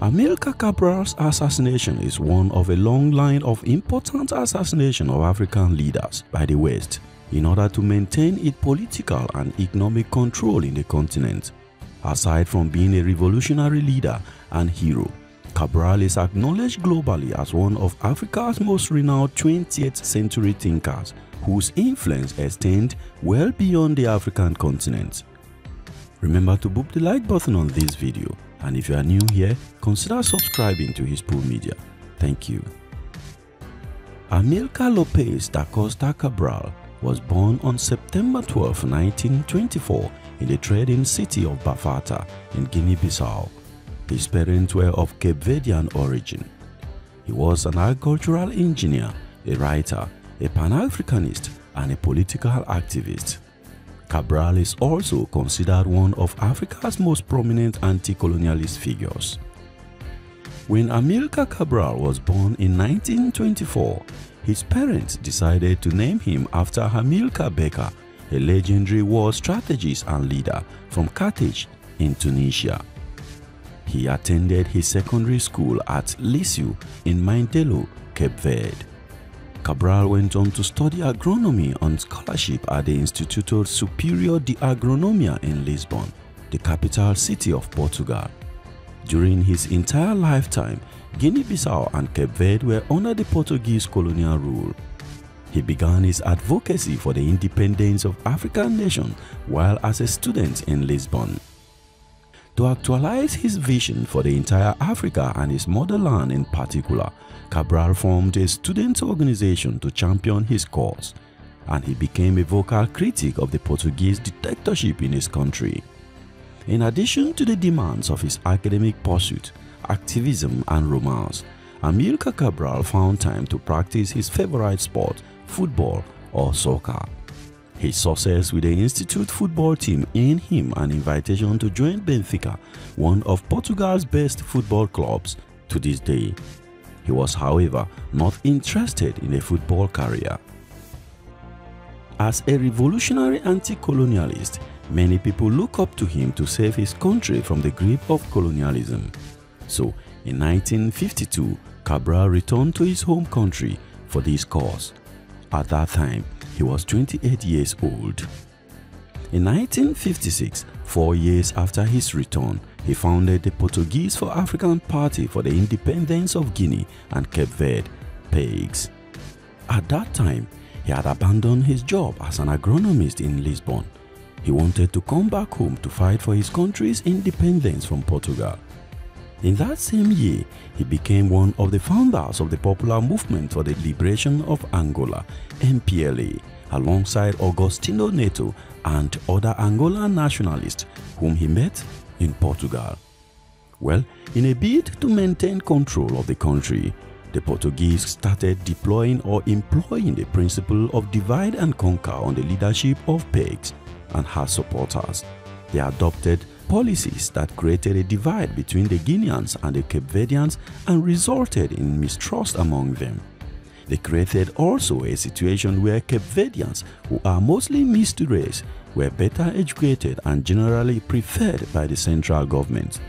Amilcar Cabral's assassination is one of a long line of important assassinations of African leaders by the West in order to maintain its political and economic control in the continent. Aside from being a revolutionary leader and hero, Cabral is acknowledged globally as one of Africa's most renowned 20th century thinkers whose influence extends well beyond the African continent. Remember to boop the like button on this video, and if you are new here, consider subscribing to his Pool Media. Thank you. Amilcar Lopez da Costa Cabral was born on September 12, 1924 in the trading city of Bafata in Guinea Bissau. His parents were of Cape Verdean origin. He was an agricultural engineer, a writer, a Pan-Africanist, and a political activist. Cabral is also considered one of Africa's most prominent anti-colonialist figures. When Amilcar Cabral was born in 1924, his parents decided to name him after Amilcar Becker, a legendary war strategist and leader from Carthage in Tunisia. He attended his secondary school at Liceu in Mindelo, Cape Verde. Cabral went on to study agronomy on scholarship at the Instituto Superior de Agronomia in Lisbon, the capital city of Portugal. During his entire lifetime, Guinea Bissau and Cape Verde were under the Portuguese colonial rule. He began his advocacy for the independence of African nations while as a student in Lisbon. To actualize his vision for the entire Africa and his motherland in particular, Cabral formed a student organization to champion his cause, and he became a vocal critic of the Portuguese dictatorship in his country. In addition to the demands of his academic pursuit, activism and romance, Amilcar Cabral found time to practice his favorite sport, football or soccer. His success with the Institute football team earned him an invitation to join Benfica, one of Portugal's best football clubs to this day. He was, however, not interested in a football career. As a revolutionary anti-colonialist, many people look up to him to save his country from the grip of colonialism. So, in 1952, Cabral returned to his home country for this cause. At that time, he was 28 years old. In 1956, 4 years after his return, he founded the Portuguese for African Party for the Independence of Guinea and Cape Verde, PAIGS. At that time, he had abandoned his job as an agronomist in Lisbon. He wanted to come back home to fight for his country's independence from Portugal. In that same year, he became one of the founders of the Popular Movement for the Liberation of Angola, MPLA, alongside Agostinho Neto and other Angolan nationalists whom he met in Portugal. Well, in a bid to maintain control of the country, the Portuguese started deploying or employing the principle of divide and conquer on the leadership of PAIGS and her supporters. They adopted policies that created a divide between the Guineans and the Cape Verdeans and resulted in mistrust among them. They created also a situation where Cape Verdeans, who are mostly mixed race, were better educated and generally preferred by the central government.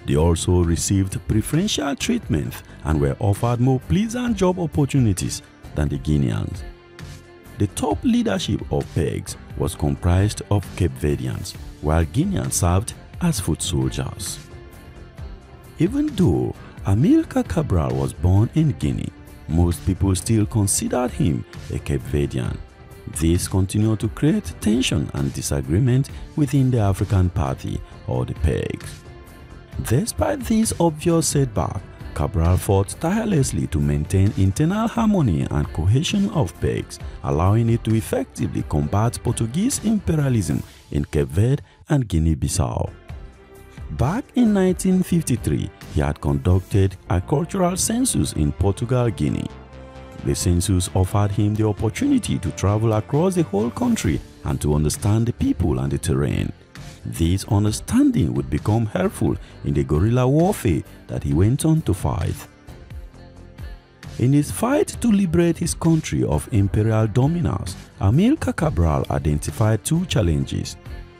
They also received preferential treatment and were offered more pleasant job opportunities than the Guineans. The top leadership of PAIGS was comprised of Cape Verdeans, while Guineans served as foot soldiers. Even though Amilcar Cabral was born in Guinea, most people still considered him a Cape Verdean. This continued to create tension and disagreement within the African Party or the PAIGS. Despite this obvious setback, Cabral fought tirelessly to maintain internal harmony and cohesion of PAIGS, allowing it to effectively combat Portuguese imperialism in Cape Verde and Guinea Bissau. Back in 1953, he had conducted a cultural census in Portugal, Guinea. The census offered him the opportunity to travel across the whole country and to understand the people and the terrain. This understanding would become helpful in the guerrilla warfare that he went on to fight. In his fight to liberate his country of imperial dominance, Amilcar Cabral identified two challenges.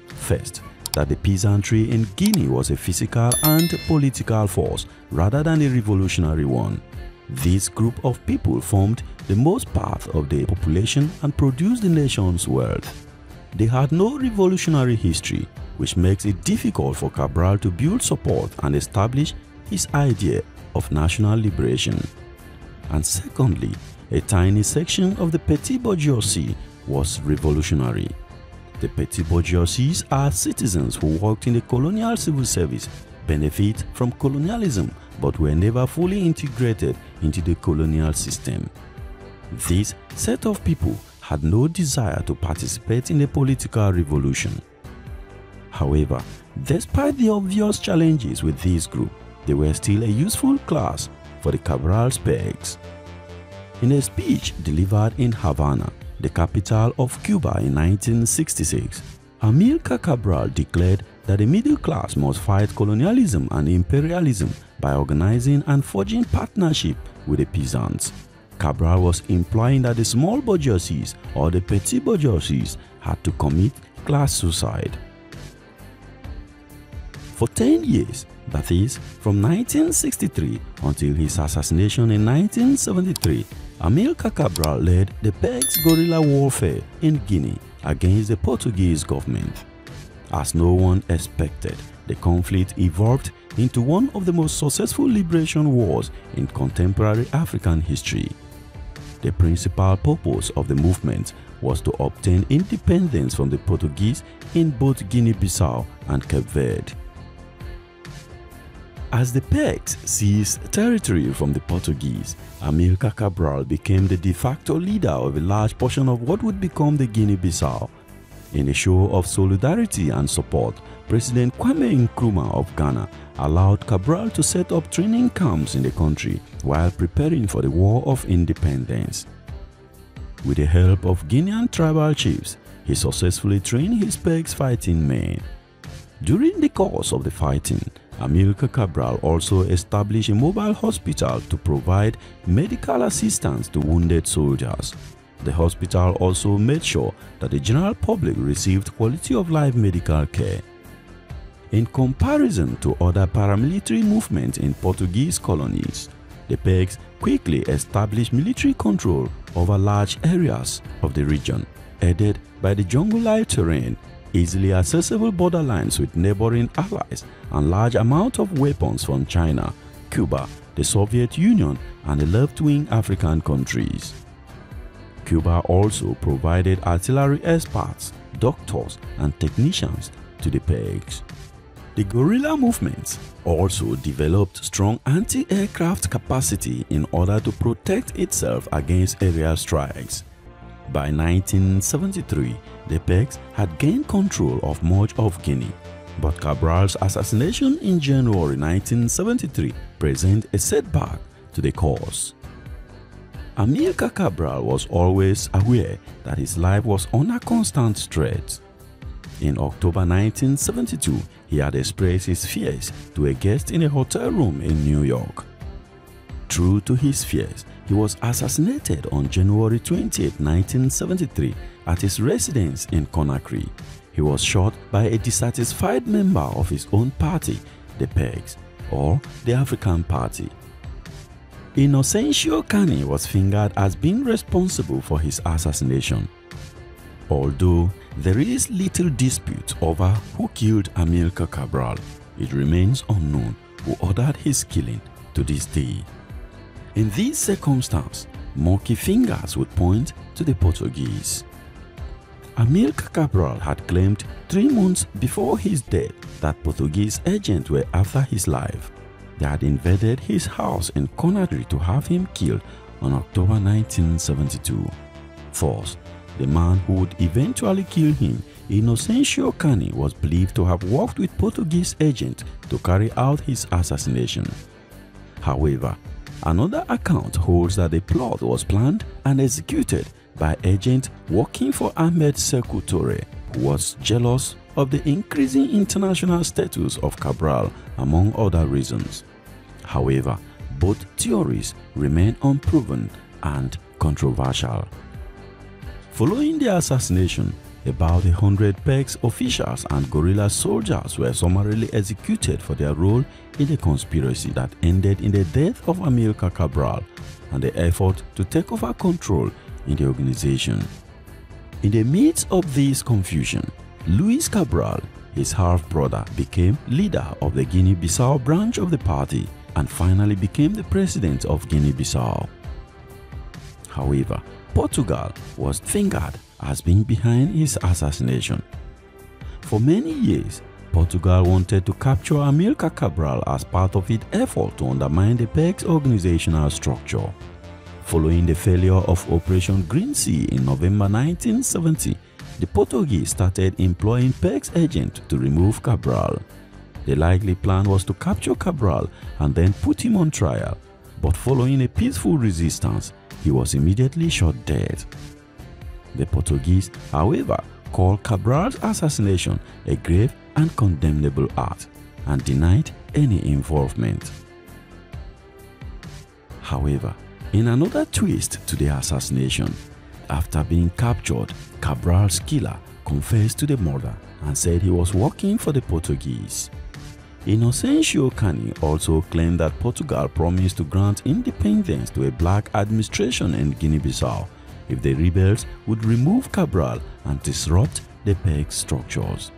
First, that the peasantry in Guinea was a physical and political force rather than a revolutionary one. This group of people formed the most part of the population and produced the nation's wealth. They had no revolutionary history, which makes it difficult for Cabral to build support and establish his idea of national liberation. And secondly, a tiny section of the petit bourgeoisie was revolutionary. The petit bourgeoisies are citizens who worked in the colonial civil service, benefit from colonialism, but were never fully integrated into the colonial system. This set of people had no desire to participate in a political revolution. However, despite the obvious challenges with this group, they were still a useful class for the Cabral's pegs. In a speech delivered in Havana, the capital of Cuba in 1966, Amilcar Cabral declared that the middle class must fight colonialism and imperialism by organizing and forging partnership with the peasants. Cabral was implying that the small bourgeoisies or the petit bourgeoisies had to commit class suicide. For 10 years, that is, from 1963 until his assassination in 1973, Amilcar Cabral led the Pegs guerrilla warfare in Guinea against the Portuguese government. As no one expected, the conflict evolved into one of the most successful liberation wars in contemporary African history. The principal purpose of the movement was to obtain independence from the Portuguese in both Guinea Bissau and Cape Verde. As the Pegs seized territory from the Portuguese, Amilcar Cabral became the de facto leader of a large portion of what would become the Guinea Bissau. In a show of solidarity and support, President Kwame Nkrumah of Ghana allowed Cabral to set up training camps in the country while preparing for the War of Independence. With the help of Guinean tribal chiefs, he successfully trained his Pegs fighting men. During the course of the fighting, Amilcar Cabral also established a mobile hospital to provide medical assistance to wounded soldiers. The hospital also made sure that the general public received quality of life medical care. In comparison to other paramilitary movements in Portuguese colonies, the Pegs quickly established military control over large areas of the region, aided by the jungle-like terrain, easily accessible borderlines with neighboring allies, and large amounts of weapons from China, Cuba, the Soviet Union, and the left-wing African countries. Cuba also provided artillery experts, doctors, and technicians to the Pegs. The guerrilla movement also developed strong anti-aircraft capacity in order to protect itself against aerial strikes. By 1973, the Pegs had gained control of much of Guinea, but Cabral's assassination in January 1973 presented a setback to the cause. Amilcar Cabral was always aware that his life was under constant threat. In October 1972, he had expressed his fears to a guest in a hotel room in New York. True to his fears, he was assassinated on January 20, 1973 at his residence in Conakry. He was shot by a dissatisfied member of his own party, the Pegs, or the African Party. Inocencio Cani was fingered as being responsible for his assassination. Although there is little dispute over who killed Amilcar Cabral, it remains unknown who ordered his killing to this day. In this circumstance, murky fingers would point to the Portuguese. Amilcar Cabral had claimed 3 months before his death that Portuguese agents were after his life. They had invaded his house in Conakry to have him killed on October 1972. First, the man who would eventually kill him, Inocencio Cani, was believed to have worked with Portuguese agents to carry out his assassination. However, another account holds that the plot was planned and executed by agents working for Ahmed Sékou Touré, who was jealous of the increasing international status of Cabral, among other reasons. However, both theories remain unproven and controversial. Following the assassination, about 100 PEG's officials and guerrilla soldiers were summarily executed for their role in the conspiracy that ended in the death of Amilcar Cabral and the effort to take over control in the organization. In the midst of this confusion, Luis Cabral, his half-brother, became leader of the Guinea Bissau branch of the party and finally became the president of Guinea Bissau. However, Portugal was fingered as being behind his assassination. For many years, Portugal wanted to capture Amilcar Cabral as part of its effort to undermine the PEG's organizational structure. Following the failure of Operation Green Sea in November 1970, the Portuguese started employing PEG's agents to remove Cabral. The likely plan was to capture Cabral and then put him on trial, but following a peaceful resistance, he was immediately shot dead. The Portuguese, however, called Cabral's assassination a grave and condemnable act and denied any involvement. However, in another twist to the assassination, after being captured, Cabral's killer confessed to the murder and said he was working for the Portuguese. Inocêncio Cani also claimed that Portugal promised to grant independence to a black administration in Guinea-Bissau if the rebels would remove Cabral and disrupt the PEG structures.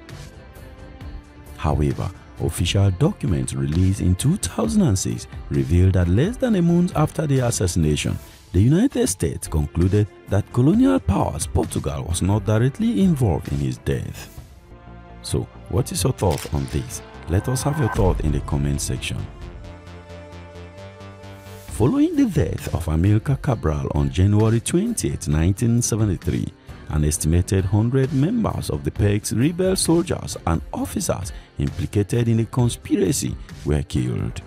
However, official documents released in 2006 revealed that less than a month after the assassination, the United States concluded that colonial powers Portugal was not directly involved in his death. So, what is your thought on this? Let us have your thought in the comment section. Following the death of Amilcar Cabral on January 20, 1973, an estimated 100 members of the PEG's rebel soldiers and officers implicated in the conspiracy were killed.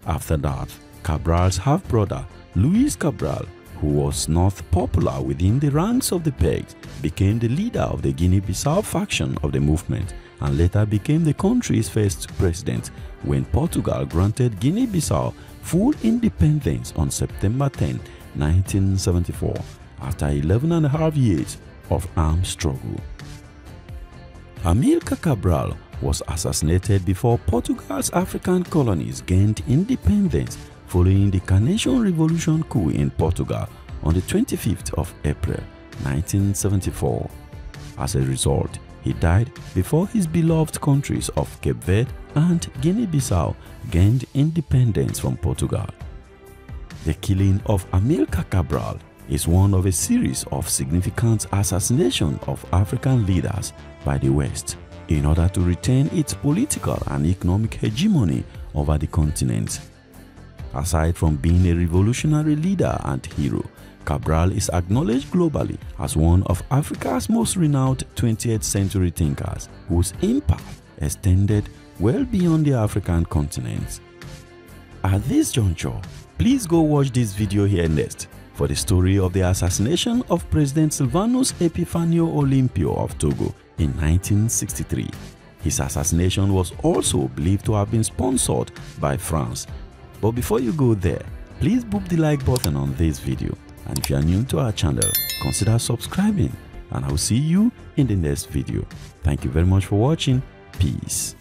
After that, Cabral's half-brother, Luis Cabral, who was not popular within the ranks of the PEGs, became the leader of the Guinea-Bissau faction of the movement and later became the country's first president when Portugal granted Guinea-Bissau full independence on September 10, 1974, after 11.5 years of armed struggle. Amilcar Cabral was assassinated before Portugal's African colonies gained independence following the Carnation Revolution coup in Portugal on the 25th of April, 1974. As a result, he died before his beloved countries of Cape Verde and Guinea-Bissau gained independence from Portugal. The killing of Amilcar Cabral is one of a series of significant assassinations of African leaders by the West in order to retain its political and economic hegemony over the continent. Aside from being a revolutionary leader and hero, Cabral is acknowledged globally as one of Africa's most renowned 20th century thinkers, whose impact extended well beyond the African continent. At this juncture, please go watch this video here next for the story of the assassination of President Silvanus Epifanio Olympio of Togo in 1963. His assassination was also believed to have been sponsored by France. But before you go there, please boop the like button on this video. And if you are new to our channel, consider subscribing, and I will see you in the next video. Thank you very much for watching. Peace.